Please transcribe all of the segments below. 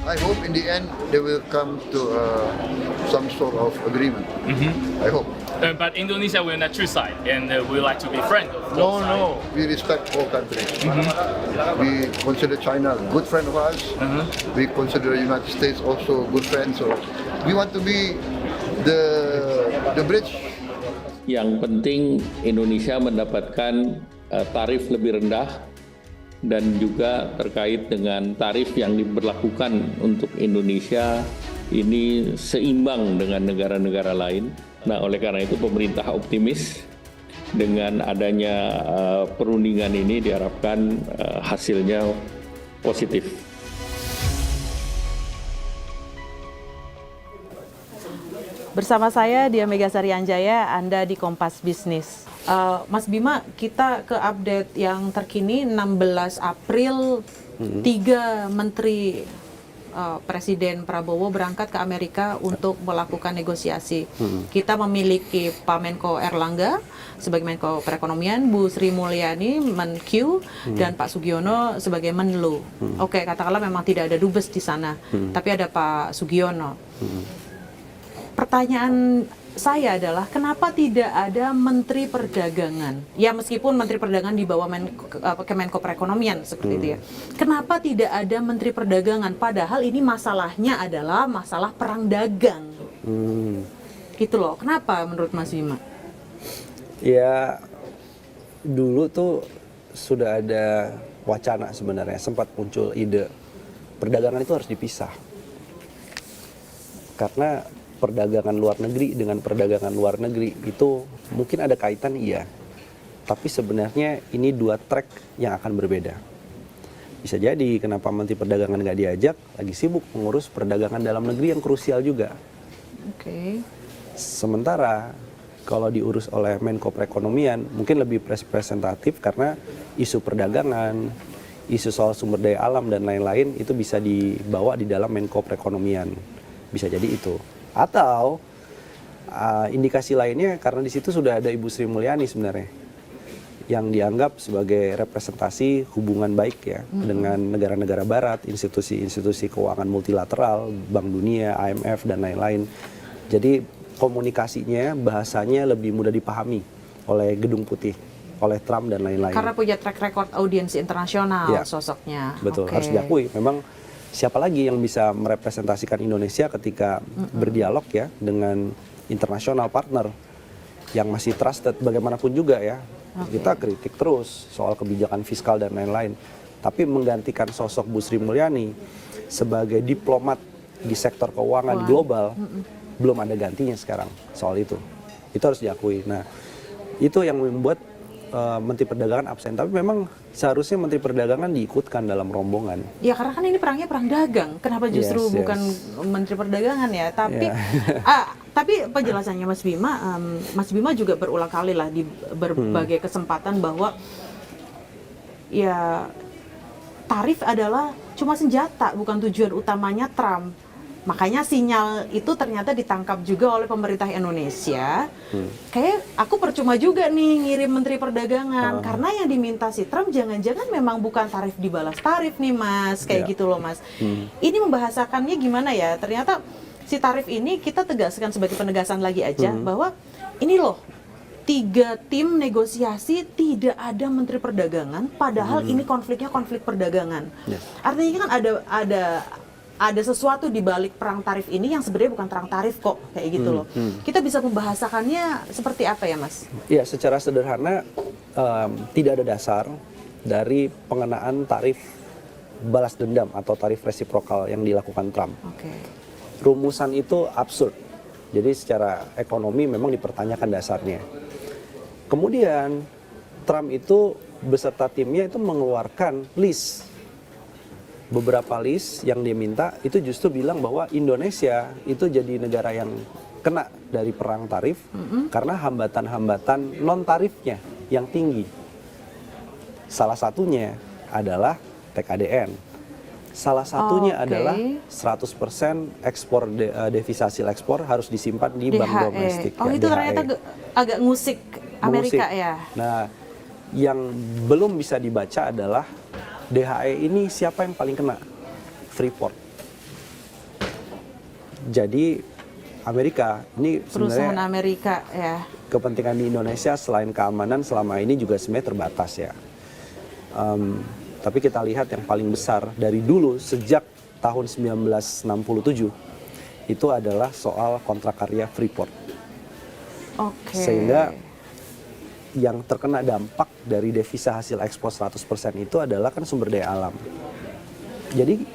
I hope in the end they will come to some sort of agreement. I hope. But Indonesia will not choose side, and we like to be friends of both sides. No, we respect all countries. We consider China a good friend of ours. We consider the United States also a good friend. So we want to be the bridge. Yang penting Indonesia mendapatkan tarif lebih rendah dan juga terkait dengan tarif yang diberlakukan untuk Indonesia ini seimbang dengan negara-negara lain. Nah, oleh karena itu pemerintah optimis dengan adanya perundingan ini diharapkan hasilnya positif. Bersama saya Dia Megasari Anjaya, Anda di Kompas Bisnis. Mas Bima, kita ke update yang terkini 16 April, 3 menteri Presiden Prabowo berangkat ke Amerika untuk melakukan negosiasi. Kita memiliki Pak Menko Erlangga sebagai Menko Perekonomian, Bu Sri Mulyani Menq, dan Pak Sugiono sebagai Menlu. Oke, katakanlah memang tidak ada dubes di sana, tapi ada Pak Sugiono. Pertanyaan saya adalah kenapa tidak ada Menteri Perdagangan? Ya meskipun Menteri Perdagangan di bawah Kemenko Perekonomian seperti itu ya. Kenapa tidak ada Menteri Perdagangan? Padahal ini masalahnya adalah masalah perang dagang. Gitu loh. Kenapa menurut Mas Bima? Ya dulu tuh sudah ada wacana sebenarnya, sempat muncul ide perdagangan itu harus dipisah. Karena perdagangan luar negeri dengan perdagangan luar negeri itu mungkin ada kaitan, iya. Tapi sebenarnya ini dua track yang akan berbeda. Bisa jadi kenapa Menteri Perdagangan nggak diajak, lagi sibuk mengurus perdagangan dalam negeri yang krusial juga. Oke. Sementara kalau diurus oleh Menko Perekonomian mungkin lebih representatif karena isu perdagangan, isu soal sumber daya alam dan lain-lain itu bisa dibawa di dalam Menko Perekonomian. Bisa jadi itu. Atau indikasi lainnya karena di situ sudah ada Ibu Sri Mulyani sebenarnya yang dianggap sebagai representasi hubungan baik ya dengan negara-negara barat, institusi-institusi keuangan multilateral, Bank Dunia, IMF dan lain-lain. Jadi komunikasinya, bahasanya lebih mudah dipahami oleh Gedung Putih, oleh Trump dan lain-lain. Karena punya track record audiensi internasional Ya, sosoknya. betul, Oke. harus diakui. Memang siapa lagi yang bisa merepresentasikan Indonesia ketika berdialog ya dengan internasional partner yang masih trusted bagaimanapun juga ya. Kita kritik terus soal kebijakan fiskal dan lain-lain. Tapi menggantikan sosok Bu Sri Mulyani sebagai diplomat di sektor keuangan global belum ada gantinya sekarang soal itu. Itu harus diakui. Nah, itu yang membuat Menteri Perdagangan absen, tapi memang seharusnya Menteri Perdagangan diikutkan dalam rombongan. Ya karena kan ini perangnya perang dagang. Kenapa justru bukan Menteri Perdagangan ya? Tapi tapi penjelasannya Mas Bima juga berulang kali lah di berbagai kesempatan bahwa ya tarif adalah cuma senjata, bukan tujuan utamanya Trump. Makanya sinyal itu ternyata ditangkap juga oleh pemerintah Indonesia. Kayak aku percuma juga nih ngirim Menteri Perdagangan. Karena yang diminta si Trump jangan-jangan memang bukan tarif dibalas tarif nih Mas. Kayak gitu loh Mas. Ini membahasakannya gimana ya? Ternyata si tarif ini kita tegaskan sebagai penegasan lagi aja. Bahwa ini loh, 3 tim negosiasi tidak ada Menteri Perdagangan. Padahal ini konfliknya konflik perdagangan. Artinya kan ada sesuatu di balik perang tarif ini yang sebenarnya bukan perang tarif kok, kayak gitu loh. Kita bisa membahasakannya seperti apa ya Mas? Ya, secara sederhana tidak ada dasar dari pengenaan tarif balas dendam atau tarif resiprokal yang dilakukan Trump. Rumusan itu absurd. Jadi secara ekonomi memang dipertanyakan dasarnya. Kemudian Trump itu beserta timnya itu mengeluarkan beberapa list yang dia minta itu justru bilang bahwa Indonesia itu jadi negara yang kena dari perang tarif karena hambatan-hambatan non tarifnya yang tinggi. Salah satunya adalah TKDN. Salah satunya adalah 100% ekspor devisa hasil ekspor harus disimpan di bank domestik. Oh itu ternyata agak ngusik Amerika ya. Nah, yang belum bisa dibaca adalah DHE ini siapa yang paling kena? Freeport. Jadi Amerika ini Perusahaan sebenarnya Amerika ya. kepentingan di Indonesia selain keamanan selama ini juga sebenarnya terbatas ya. Tapi kita lihat yang paling besar dari dulu sejak tahun 1967 itu adalah soal kontrak karya Freeport. Oke. Sehingga yang terkena dampak dari devisa hasil ekspor 100% itu adalah kan sumber daya alam. Jadi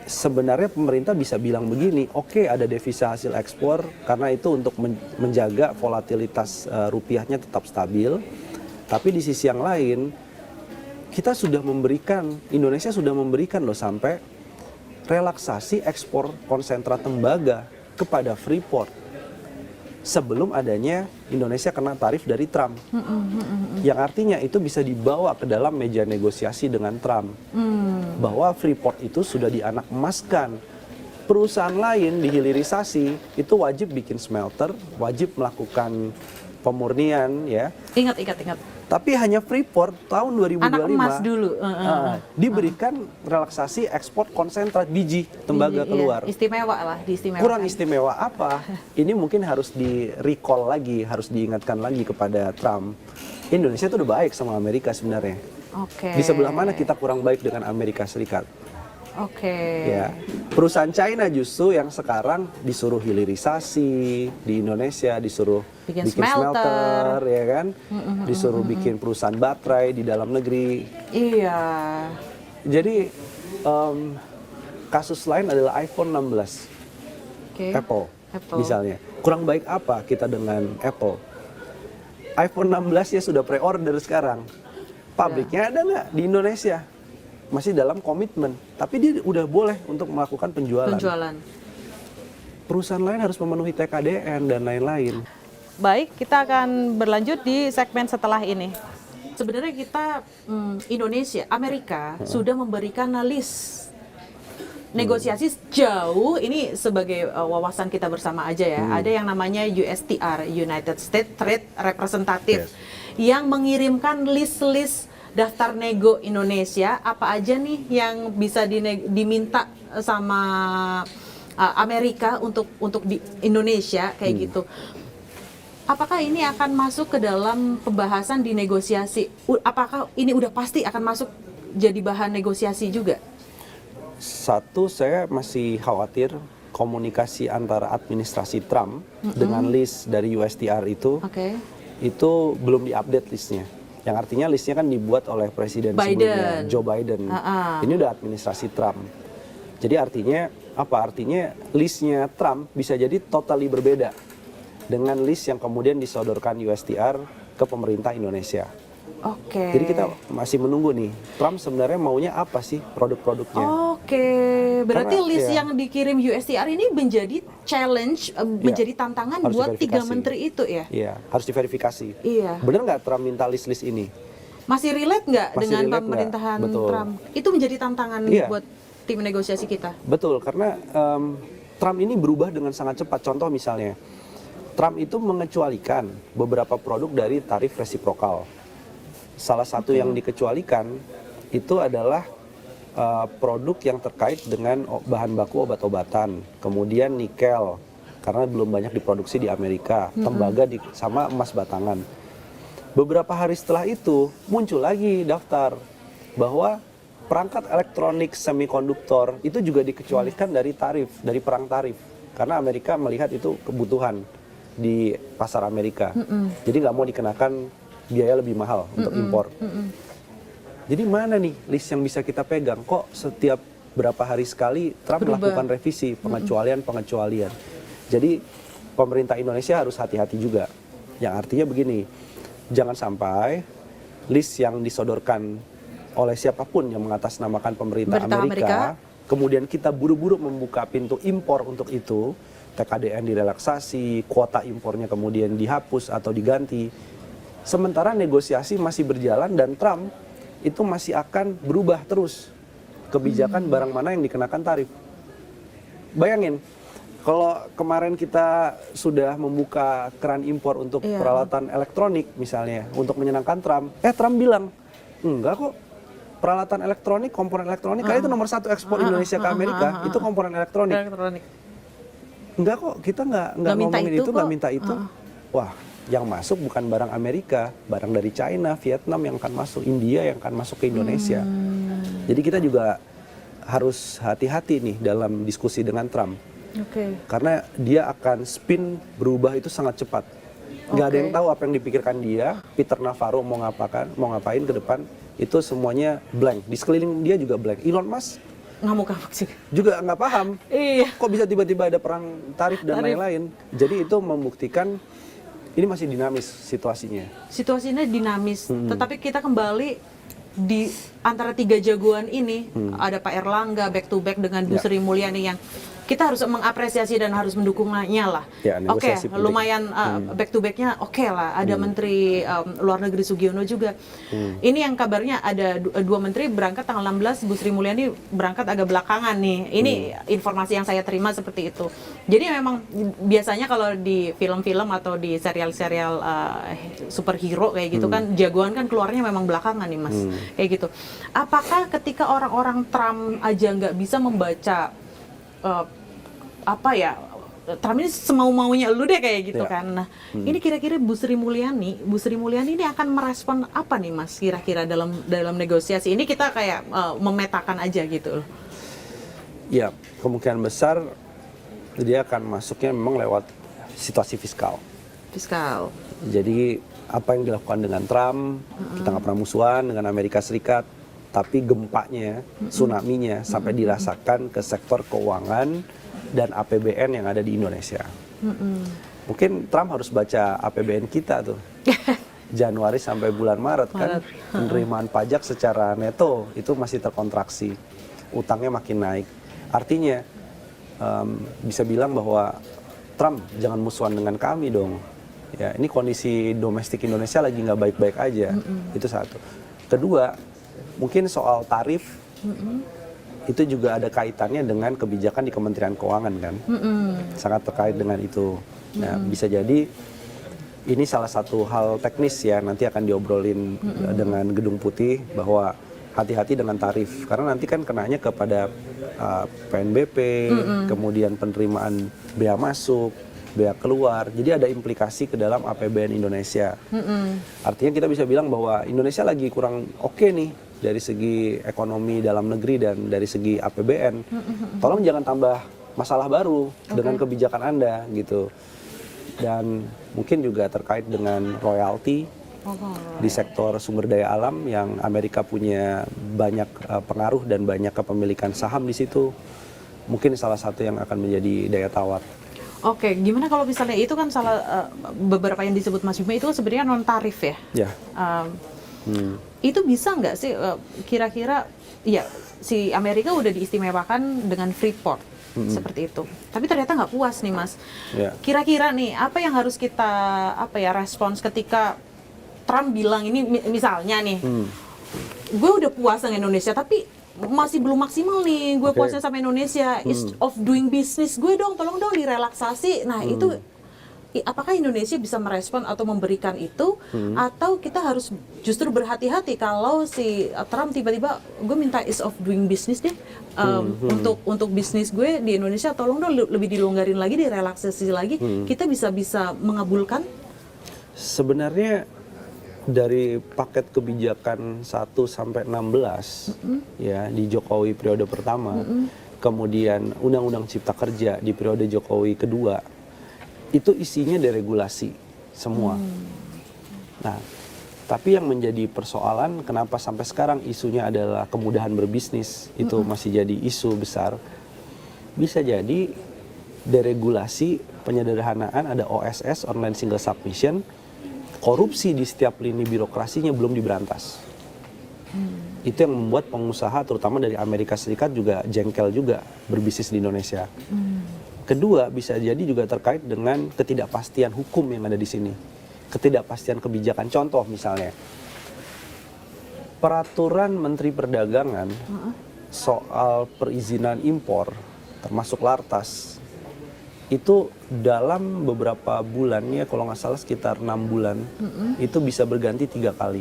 sebenarnya pemerintah bisa bilang begini, oke, ada devisa hasil ekspor karena itu untuk menjaga volatilitas rupiahnya tetap stabil. Tapi di sisi yang lain, Indonesia sudah memberikan loh sampai relaksasi ekspor konsentrat tembaga kepada Freeport sebelum adanya Indonesia kena tarif dari Trump. Yang artinya itu bisa dibawa ke dalam meja negosiasi dengan Trump. Bahwa Freeport itu sudah dianak emaskan. Perusahaan lain dihilirisasi, itu wajib bikin smelter, wajib melakukan pemurnian ya. Ingat. Tapi hanya Freeport tahun 2025 Anak emas dulu. diberikan relaksasi ekspor konsentrat biji tembaga Iya, keluar. istimewa lah, diistimewakan. Kurang istimewa apa? Ini mungkin harus di-recall lagi, harus diingatkan lagi kepada Trump. Indonesia itu udah baik sama Amerika sebenarnya. Oke. Di sebelah mana kita kurang baik dengan Amerika Serikat? Oke. Ya, perusahaan China justru yang sekarang disuruh hilirisasi di Indonesia, disuruh Bikin bikin smelter, ya kan? Disuruh bikin perusahaan baterai di dalam negeri. Iya. Jadi kasus lain adalah iPhone 16, Oke. Apple, Apple. misalnya. Kurang baik apa kita dengan Apple? iPhone 16 ya sudah pre-order sekarang. Pabriknya ada nggak di Indonesia? Masih dalam komitmen, tapi dia udah boleh untuk melakukan penjualan. Perusahaan lain harus memenuhi TKDN dan lain-lain. Baik, kita akan berlanjut di segmen setelah ini. Sebenarnya kita Indonesia, Amerika sudah memberikan list negosiasi jauh ini sebagai wawasan kita bersama aja ya. Ada yang namanya USTR, United States Trade Representative, yang mengirimkan list-list daftar nego Indonesia, apa aja nih yang bisa diminta sama Amerika untuk di Indonesia kayak gitu. Apakah ini akan masuk ke dalam pembahasan di negosiasi? Apakah ini udah pasti akan masuk jadi bahan negosiasi juga? Satu, saya masih khawatir komunikasi antara administrasi Trump dengan list dari USTR itu belum diupdate listnya. Yang artinya listnya kan dibuat oleh presiden sebelumnya, Joe Biden. Ini udah administrasi Trump. Jadi artinya apa? Artinya listnya Trump bisa jadi totally berbeda dengan list yang kemudian disodorkan USTR ke pemerintah Indonesia. Jadi kita masih menunggu nih, Trump sebenarnya maunya apa sih produk-produknya? Berarti list yang dikirim USTR ini menjadi challenge, menjadi tantangan buat tiga menteri itu ya? Iya, harus diverifikasi. Iya. Benar nggak Trump minta list-list ini? Masih relate nggak dengan relate pemerintahan Betul. Trump? Itu menjadi tantangan buat tim negosiasi kita? Betul, karena Trump ini berubah dengan sangat cepat. Contoh misalnya, Trump itu mengecualikan beberapa produk dari tarif resiprokal. Salah satu yang dikecualikan itu adalah produk yang terkait dengan bahan baku obat-obatan, kemudian nikel karena belum banyak diproduksi di Amerika, tembaga sama emas batangan. Beberapa hari setelah itu muncul lagi daftar bahwa perangkat elektronik semikonduktor itu juga dikecualikan dari perang tarif karena Amerika melihat itu kebutuhan di pasar Amerika. Jadi nggak mau dikenakan biaya lebih mahal untuk impor. Jadi mana nih list yang bisa kita pegang? Kok setiap berapa hari sekali Trump melakukan revisi, pengecualian. Jadi pemerintah Indonesia harus hati-hati juga. Yang artinya begini, jangan sampai list yang disodorkan oleh siapapun yang mengatasnamakan pemerintah Amerika, kemudian kita buru-buru membuka pintu impor untuk itu, TKDN direlaksasi, kuota impornya kemudian dihapus atau diganti. Sementara negosiasi masih berjalan dan Trump itu masih akan berubah terus kebijakan barang mana yang dikenakan tarif. Bayangin, kalau kemarin kita sudah membuka keran impor untuk peralatan elektronik misalnya, untuk menyenangkan Trump, Trump bilang, enggak kok, peralatan elektronik, komponen elektronik, karena itu nomor 1 ekspor Indonesia ke Amerika, itu komponen elektronik. Enggak kok, kita nggak Nggak minta ngomongin itu itu, nggak kok. minta itu. Wah, yang masuk bukan barang Amerika, barang dari China, Vietnam yang akan masuk, India yang akan masuk ke Indonesia. Jadi kita juga harus hati-hati nih dalam diskusi dengan Trump. Oke. Karena dia akan spin berubah itu sangat cepat. Nggak ada Oke. yang tahu apa yang dipikirkan dia. Peter Navarro mau ngapain ke depan, itu semuanya blank. Di sekeliling dia juga blank. Elon Musk Ngamuk-ngamuk sih. juga nggak paham. Iya. Kok bisa tiba-tiba ada perang tarif dan lain-lain. Jadi itu membuktikan ini masih dinamis situasinya. Situasinya dinamis, tetapi kita kembali di antara tiga jagoan ini, ada Pak Erlangga back to back dengan Bu Ya. Sri Mulyani yang kita harus mengapresiasi dan harus mendukungnya lah. Ya, Oke, negosiasi penting. lumayan back to backnya oke lah. Ada Menteri Luar Negeri Sugiono juga. Ini yang kabarnya ada dua menteri berangkat tanggal 16, Bu Sri Mulyani berangkat agak belakangan nih. Ini informasi yang saya terima seperti itu. Jadi memang biasanya kalau di film-film atau di serial-serial superhero kayak gitu kan, jagoan kan keluarnya memang belakangan nih Mas. Kayak gitu. Apakah ketika orang-orang Trump aja nggak bisa membaca Trump ini semau-maunya lu deh kayak gitu Ya. kan. Nah, ini kira-kira Bu Sri Mulyani ini akan merespon apa nih Mas kira-kira dalam negosiasi ini, kita kayak memetakan aja gitu loh. Ya, kemungkinan besar dia akan masuknya memang lewat situasi fiskal. Fiskal. Jadi apa yang dilakukan dengan Trump, kita nggak pernah musuhan dengan Amerika Serikat, tapi gempanya, tsunami-nya sampai dirasakan ke sektor keuangan dan APBN yang ada di Indonesia. Mungkin Trump harus baca APBN kita tuh. Januari sampai bulan Maret kan, penerimaan pajak secara neto itu masih terkontraksi, utangnya makin naik. Artinya bisa bilang bahwa Trump jangan musuhan dengan kami dong. Ya, ini kondisi domestik Indonesia lagi nggak baik-baik aja. Itu satu. Kedua, mungkin soal tarif itu juga ada kaitannya dengan kebijakan di Kementerian Keuangan kan, sangat terkait dengan itu. Nah, bisa jadi ini salah satu hal teknis ya, nanti akan diobrolin dengan Gedung Putih bahwa hati-hati dengan tarif karena nanti kan kenanya kepada PNBP, kemudian penerimaan bea masuk, bea keluar, jadi ada implikasi ke dalam APBN Indonesia. Artinya kita bisa bilang bahwa Indonesia lagi kurang oke nih dari segi ekonomi dalam negeri dan dari segi APBN. Tolong jangan tambah masalah baru dengan kebijakan Anda gitu. Dan mungkin juga terkait dengan royalti di sektor sumber daya alam yang Amerika punya banyak pengaruh dan banyak kepemilikan saham di situ. Mungkin salah satu yang akan menjadi daya tawar. Oke, gimana kalau misalnya itu kan salah beberapa yang disebut Mas Bima itu sebenarnya non tarif ya? Ya. Itu bisa nggak sih kira-kira ya si Amerika udah diistimewakan dengan Freeport seperti itu, tapi ternyata nggak puas nih Mas. Ya. Kira-kira nih apa yang harus kita respons ketika Trump bilang ini misalnya nih, gue udah puas dengan Indonesia tapi masih belum maksimal nih gue puasnya sama Indonesia, ease of doing business gue dong, tolong dong direlaksasi. Nah itu apakah Indonesia bisa merespon atau memberikan itu, atau kita harus justru berhati-hati kalau si Trump tiba-tiba gue minta ease of doing business deh untuk bisnis gue di Indonesia, tolong dong lebih dilonggarin lagi, direlaksasi lagi, kita bisa mengabulkan. Sebenarnya dari paket kebijakan 1 sampai 16 ya di Jokowi periode pertama, kemudian Undang-Undang Cipta Kerja di periode Jokowi kedua, itu isinya deregulasi semua. Nah, tapi yang menjadi persoalan kenapa sampai sekarang isunya adalah kemudahan berbisnis, itu masih jadi isu besar. Bisa jadi deregulasi, penyederhanaan, ada OSS, Online Single Submission, korupsi di setiap lini birokrasinya belum diberantas. Itu yang membuat pengusaha terutama dari Amerika Serikat juga jengkel juga berbisnis di Indonesia. Kedua, bisa jadi juga terkait dengan ketidakpastian hukum yang ada di sini. Ketidakpastian kebijakan. Contoh misalnya, peraturan Menteri Perdagangan soal perizinan impor, termasuk Lartas, itu dalam beberapa bulan, ya kalau nggak salah sekitar 6 bulan, itu bisa berganti 3 kali.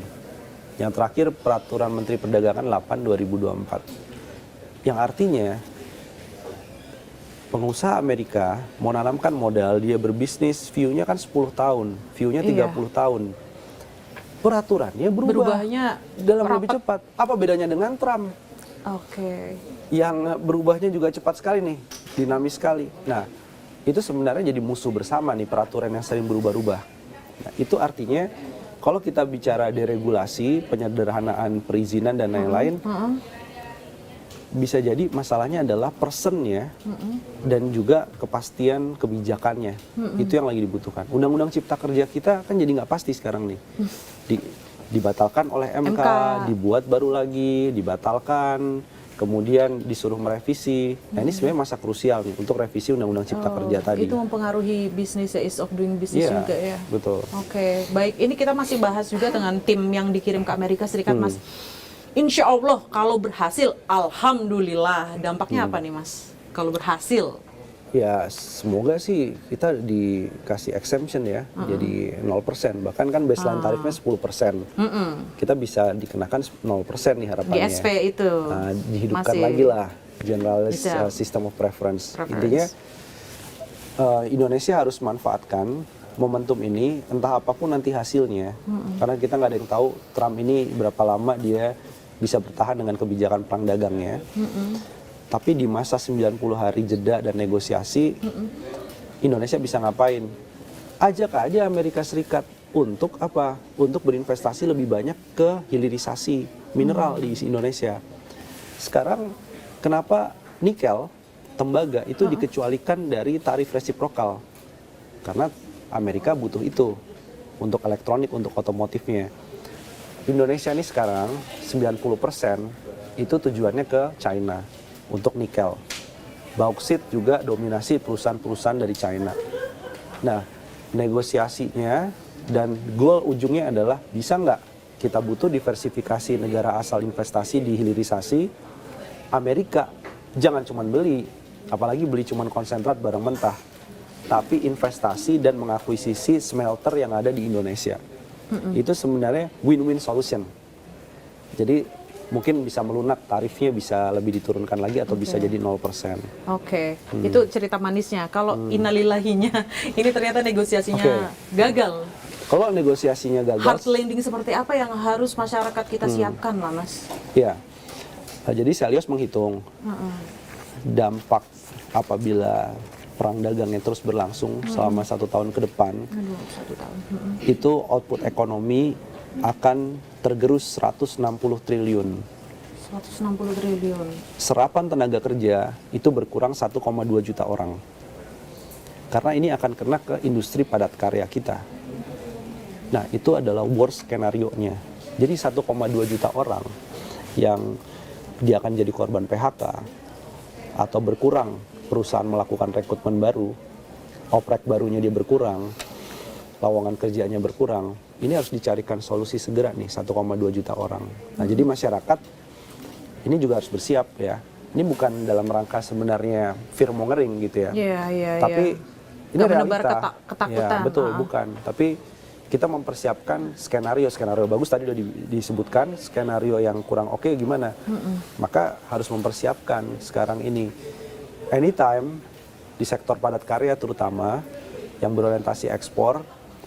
Yang terakhir peraturan Menteri Perdagangan 8/2024. Yang artinya pengusaha Amerika mau nanamkan modal, dia berbisnis, view-nya kan 10 tahun, view-nya 30 tahun. Peraturannya Berubahnya dalam lebih rapat. cepat. Apa bedanya dengan Trump? Oke. Yang berubahnya juga cepat sekali nih, dinamis sekali. Nah, itu sebenarnya jadi musuh bersama nih, peraturan yang sering berubah-ubah. Nah, itu artinya kalau kita bicara deregulasi, penyederhanaan perizinan dan lain-lain, bisa jadi masalahnya adalah personnya dan juga kepastian kebijakannya. Itu yang lagi dibutuhkan. Undang-undang Cipta Kerja kita kan jadi nggak pasti sekarang nih. Dibatalkan oleh MK, dibuat baru lagi, dibatalkan, kemudian disuruh merevisi. Nah, ini sebenarnya masa krusial nih untuk revisi Undang-Undang Cipta Kerja tadi. Itu mempengaruhi bisnis, ease of doing business Iya, juga ya. betul. Oke, baik. Ini kita masih bahas juga dengan tim yang dikirim ke Amerika Serikat, Mas. Insya Allah kalau berhasil, alhamdulillah. Dampaknya apa nih, Mas? Kalau berhasil? Ya, semoga sih kita dikasih exemption ya, jadi 0%. Bahkan kan baseline tarifnya 10%. Kita bisa dikenakan 0% nih harapannya. Di SP itu. Nah, dihidupkan masih lagi lah generalist system of preference. Intinya Indonesia harus manfaatkan momentum ini, entah apapun nanti hasilnya. Karena kita nggak ada yang tahu Trump ini berapa lama dia bisa bertahan dengan kebijakan perang dagangnya. Tapi di masa 90 hari jeda dan negosiasi, Indonesia bisa ngapain? Ajak aja Amerika Serikat untuk apa? Untuk berinvestasi lebih banyak ke hilirisasi mineral di Indonesia. Sekarang kenapa nikel, tembaga itu dikecualikan dari tarif resiprokal? Karena Amerika butuh itu untuk elektronik, untuk otomotifnya. Indonesia ini sekarang 90% itu tujuannya ke China untuk nikel. Bauksit juga dominasi perusahaan-perusahaan dari China. Nah, negosiasinya dan goal ujungnya adalah bisa nggak kita butuh diversifikasi negara asal investasi di hilirisasi. Amerika jangan cuma beli, apalagi beli cuma konsentrat barang mentah, tapi investasi dan mengakuisisi smelter yang ada di Indonesia. Itu sebenarnya win-win solution. Jadi mungkin bisa melunak, tarifnya bisa lebih diturunkan lagi atau bisa jadi 0%. Oke, itu cerita manisnya. Kalau innalillahinya, ini ternyata negosiasinya gagal. Kalau negosiasinya gagal, Hard landing seperti apa yang harus masyarakat kita siapkan lah, Mas? ya. Nah, jadi Selyos menghitung dampak apabila perang dagangnya terus berlangsung selama 1 tahun ke depan, 1 tahun. itu output ekonomi akan tergerus 160 triliun. 160 triliun. Serapan tenaga kerja itu berkurang 1,2 juta orang. Karena ini akan kena ke industri padat karya kita. Nah, itu adalah worst skenario-nya. Jadi 1,2 juta orang yang dia akan jadi korban PHK atau berkurang, perusahaan melakukan rekrutmen baru, oprek barunya dia berkurang, lowongan kerjanya berkurang. Ini harus dicarikan solusi segera nih, 1,2 juta orang. Nah, jadi masyarakat ini juga harus bersiap ya. Ini bukan dalam rangka sebenarnya fear mongering gitu ya. Iya. Tapi ini Nggak menebar realita. ketakutan. Ya, betul, bukan. Tapi kita mempersiapkan skenario bagus tadi udah disebutkan, skenario yang kurang oke gimana. Maka harus mempersiapkan sekarang ini. Anytime di sektor padat karya terutama yang berorientasi ekspor,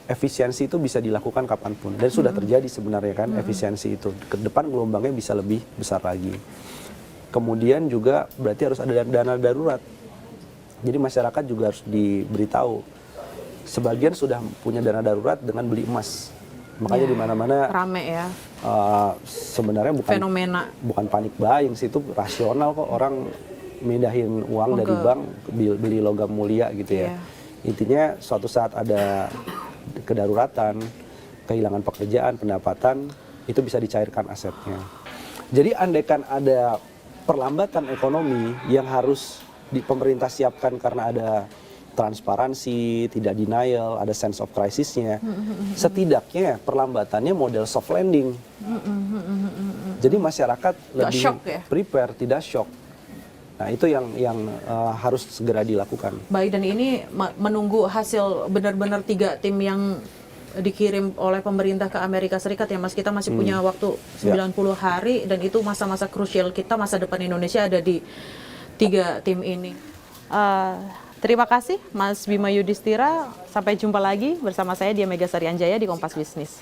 efisiensi itu bisa dilakukan kapanpun dan sudah terjadi sebenarnya kan efisiensi itu. Ke depan gelombangnya bisa lebih besar lagi. Kemudian juga berarti harus ada dana darurat. Jadi masyarakat juga harus diberitahu. Sebagian sudah punya dana darurat dengan beli emas. Makanya di mana-mana rame ya. Sebenarnya Fenomena. bukan panik buying sih, itu rasional kok, orang mindahin uang dari bank beli logam mulia gitu ya. Intinya suatu saat ada kedaruratan, kehilangan pekerjaan, pendapatan, itu bisa dicairkan asetnya. Jadi andaikan ada perlambatan ekonomi yang harus pemerintah siapkan karena ada transparansi, tidak denial, ada sense of crisisnya, setidaknya perlambatannya model soft landing. Jadi masyarakat lebih shock ya? prepare, tidak shock. Nah, itu yang harus segera dilakukan. Baik, dan ini menunggu hasil benar-benar 3 tim yang dikirim oleh pemerintah ke Amerika Serikat ya Mas. Kita masih punya waktu 90 hari dan itu masa-masa krusial kita, masa depan Indonesia ada di 3 tim ini. Terima kasih Mas Bima Yudhistira. Sampai jumpa lagi bersama saya Dia Megasari Anjaya di Kompas Bisnis.